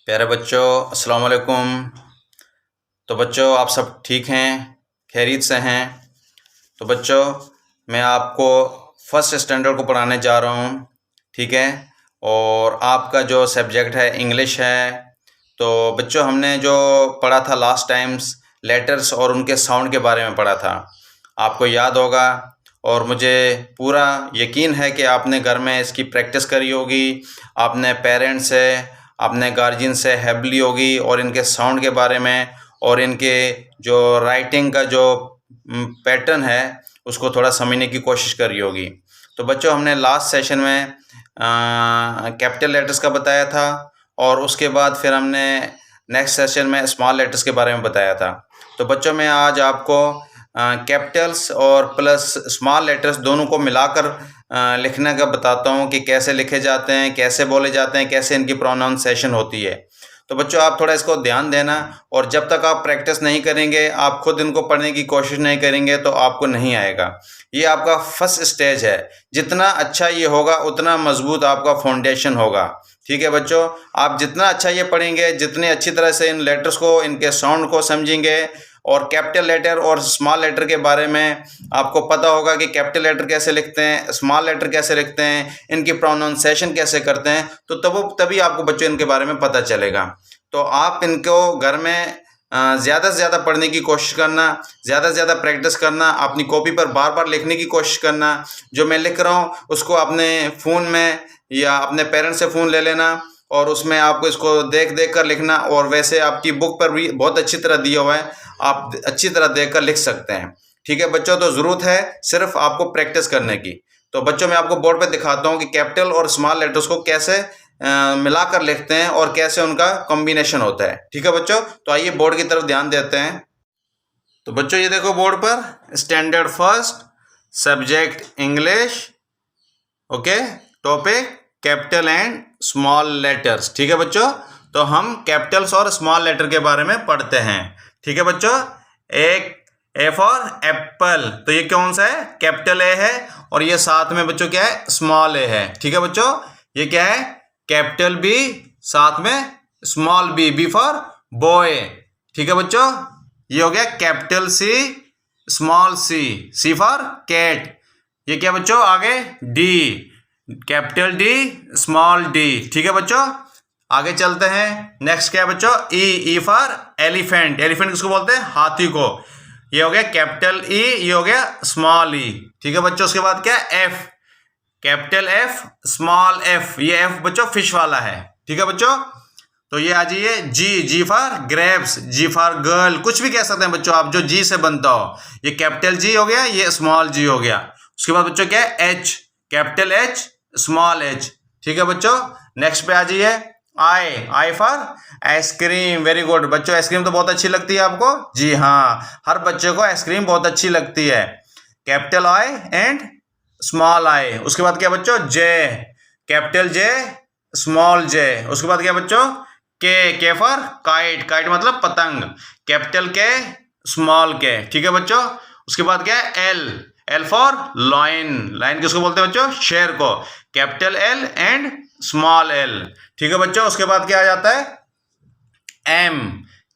प्यारे बच्चों, अस्सलाम वालेकुम। तो बच्चों, आप सब ठीक हैं, खैरियत से हैं? तो बच्चों, मैं आपको फर्स्ट स्टैंडर्ड को पढ़ाने जा रहा हूँ, ठीक है। और आपका जो सब्जेक्ट है इंग्लिश है। तो बच्चों, हमने जो पढ़ा था लास्ट टाइम्स, लेटर्स और उनके साउंड के बारे में पढ़ा था, आपको याद होगा। और मुझे पूरा यकीन है कि आपने घर में इसकी प्रैक्टिस करी होगी, आपने पेरेंट्स से, आपने गार्जियन से हेल्प ली होगी, और इनके साउंड के बारे में और इनके जो राइटिंग का जो पैटर्न है उसको थोड़ा समझने की कोशिश करी होगी। तो बच्चों, हमने लास्ट सेशन में कैपिटल लेटर्स का बताया था, और उसके बाद फिर हमने नेक्स्ट सेशन में स्मॉल लेटर्स के बारे में बताया था। तो बच्चों, मैं आज आपको कैपिटल्स और प्लस स्मॉल लेटर्स दोनों को मिलाकर लिखने का बताता हूँ कि कैसे लिखे जाते हैं, कैसे बोले जाते हैं, कैसे इनकी प्रोनाउंसिएशन होती है। तो बच्चों, आप थोड़ा इसको ध्यान देना, और जब तक आप प्रैक्टिस नहीं करेंगे, आप खुद इनको पढ़ने की कोशिश नहीं करेंगे, तो आपको नहीं आएगा। ये आपका फर्स्ट स्टेज है। जितना अच्छा ये होगा उतना मजबूत आपका फाउंडेशन होगा, ठीक है बच्चों। आप जितना अच्छा ये पढ़ेंगे, जितनी अच्छी तरह से इन लेटर्स को, इनके साउंड को समझेंगे, और कैपिटल लेटर और स्मॉल लेटर के बारे में आपको पता होगा कि कैपिटल लेटर कैसे लिखते हैं, स्मॉल लेटर कैसे लिखते हैं, इनकी प्रोनाउंसिएशन कैसे करते हैं, तो तभी आपको बच्चों इनके बारे में पता चलेगा। तो आप इनको घर में ज़्यादा से ज़्यादा पढ़ने की कोशिश करना, ज़्यादा से ज़्यादा प्रैक्टिस करना, अपनी कॉपी पर बार बार लिखने की कोशिश करना। जो मैं लिख रहा हूँ उसको अपने फ़ोन में या अपने पेरेंट्स से फ़ोन ले लेना, और उसमें आपको इसको देख देख कर लिखना। और वैसे आपकी बुक पर भी बहुत अच्छी तरह दिया हुआ है, आप अच्छी तरह देख कर लिख सकते हैं, ठीक है बच्चों। तो ज़रूरत है सिर्फ आपको प्रैक्टिस करने की। तो बच्चों, मैं आपको बोर्ड पर दिखाता हूँ कि कैपिटल और स्मॉल लेटर्स को कैसे मिलाकर लिखते हैं और कैसे उनका कॉम्बिनेशन होता है, ठीक है बच्चों। तो आइए बोर्ड की तरफ ध्यान देते हैं। तो बच्चों, ये देखो बोर्ड पर standard first, subject English, okay, topic capital and small letters, ठीक है बच्चों। तो हम कैपिटल्स और स्मॉल लेटर के बारे में पढ़ते हैं, ठीक है बच्चों। एक ए फॉर एप्पल, तो ये कौन सा है? कैपिटल ए है, और ये साथ में बच्चों क्या है? स्मॉल ए है, ठीक है बच्चों। ये क्या है? कैपिटल बी, साथ में small B, B for boy, ठीक है बच्चों। ये हो गया capital C, small C, C for cat. ये क्या बच्चों? आगे D, capital D, small D, ठीक है बच्चों। आगे चलते हैं। नेक्स्ट क्या है बच्चों? ई, ई फॉर एलिफेंट। एलिफेंट किसको बोलते हैं? हाथी को। ये हो गया कैपिटल ई, ये हो गया स्मॉल ई, ठीक है बच्चों। उसके बाद क्या? F, capital F, small F. ये एफ बच्चों फिश वाला है, ठीक है बच्चों। तो ये आ जाइए जी, G for grapes, G for girl, कुछ भी कह सकते हैं बच्चों आप जो जी से बनता हो। ये कैपिटल जी हो गया, ये स्मॉल जी हो गया। उसके बाद बच्चों क्या है? H, capital H, small H, ठीक है बच्चों। नेक्स्ट पे आ जाइए आई, I for ice cream. Very good बच्चों, आइसक्रीम तो बहुत अच्छी लगती है आपको। जी हाँ, हर बच्चे को आइसक्रीम बहुत अच्छी लगती है। Capital I and small I. उसके बाद क्या बच्चों? जे, कैपिटल जे, स्मॉल जे। उसके बाद क्या बच्चों? के फॉर काइट, काइट मतलब पतंग, कैपिटल के, स्मॉल के, ठीक है बच्चों। उसके बाद क्या है? L, L for lion. Lion किसको बोलते हैं बच्चों? शेर को, capital L and small L, ठीक है बच्चों। उसके बाद क्या आ जाता है? M,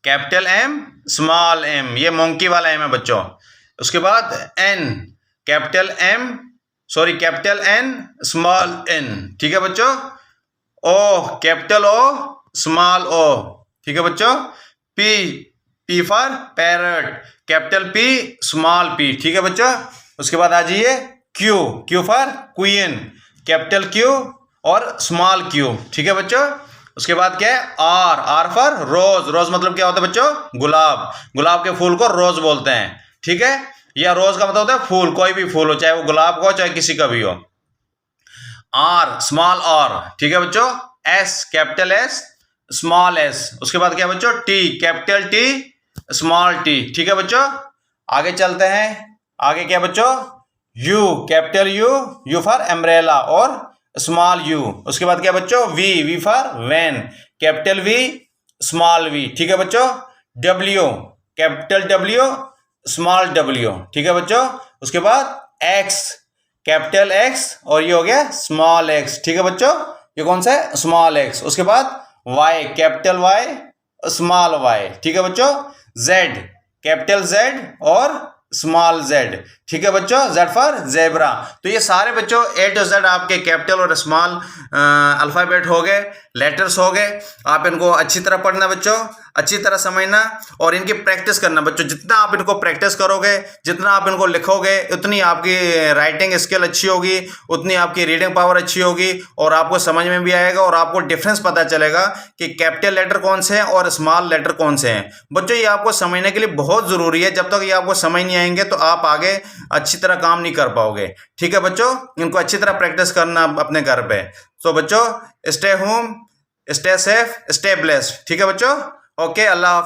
capital M, small M, ये मोंकी वाला एम है बच्चों। उसके बाद N, capital M, sorry capital N, small N, ठीक है बच्चों। ओ, कैपिटल ओ, स्मॉल ओ, ठीक है बच्चों। P, P for parrot, capital P, small P, ठीक है बच्चों। उसके बाद आ जाइए Q, Q for queen, capital Q और स्मॉल क्यू, ठीक है बच्चों। उसके बाद क्या है? आर, आर फॉर रोज। रोज मतलब क्या होता है बच्चों? गुलाब। गुलाब के फूल को रोज बोलते हैं, ठीक है। या रोज का मतलब होता है फूल, कोई भी फूल हो, चाहे वो गुलाब का हो चाहे किसी का भी हो। आर, स्मॉल आर, ठीक है बच्चों। S, capital S, small S. उसके बाद क्या बच्चों? T, capital T, small T, ठीक है बच्चों। आगे चलते हैं। आगे क्या बच्चों? U, capital U, U for umbrella और स्मॉल यू। उसके बाद क्या बच्चों? V, V for van, capital V, small V, ठीक है बच्चों। W, capital W, small W, ठीक है बच्चों। उसके बाद एक्स, कैपिटल एक्स, और ये हो गया स्मॉल एक्स, ठीक है बच्चों। ये कौन सा है? Small X. उसके बाद Y capital Y small Y, ठीक है बच्चों। जेड कैपिटल जेड और स्मॉल जेड, ठीक है बच्चों, जेड फॉर जेब्रा। तो ये सारे बच्चों ए टू जेड आपके कैपिटल और स्मॉल अल्फाबेट हो गए, लेटर्स हो गए। आप इनको अच्छी तरह पढ़ना बच्चों, अच्छी तरह समझना और इनकी प्रैक्टिस करना बच्चों। जितना आप इनको प्रैक्टिस करोगे, जितना आप इनको लिखोगे, उतनी आपकी राइटिंग स्किल अच्छी होगी, उतनी आपकी रीडिंग पावर अच्छी होगी और आपको समझ में भी आएगा और आपको डिफरेंस पता चलेगा कि कैपिटल लेटर कौन से हैं और स्मॉल लेटर कौन से हैं। बच्चों ये आपको समझने के लिए बहुत ज़रूरी है। जब तक ये आपको समझ नहीं आएंगे तो आप आगे अच्छी तरह काम नहीं कर पाओगे, ठीक है बच्चों। इनको अच्छी तरह प्रैक्टिस करना अपने घर पे। तो बच्चों stay home, stay safe, stay blessed, ठीक है बच्चों। ओके, अल्लाह।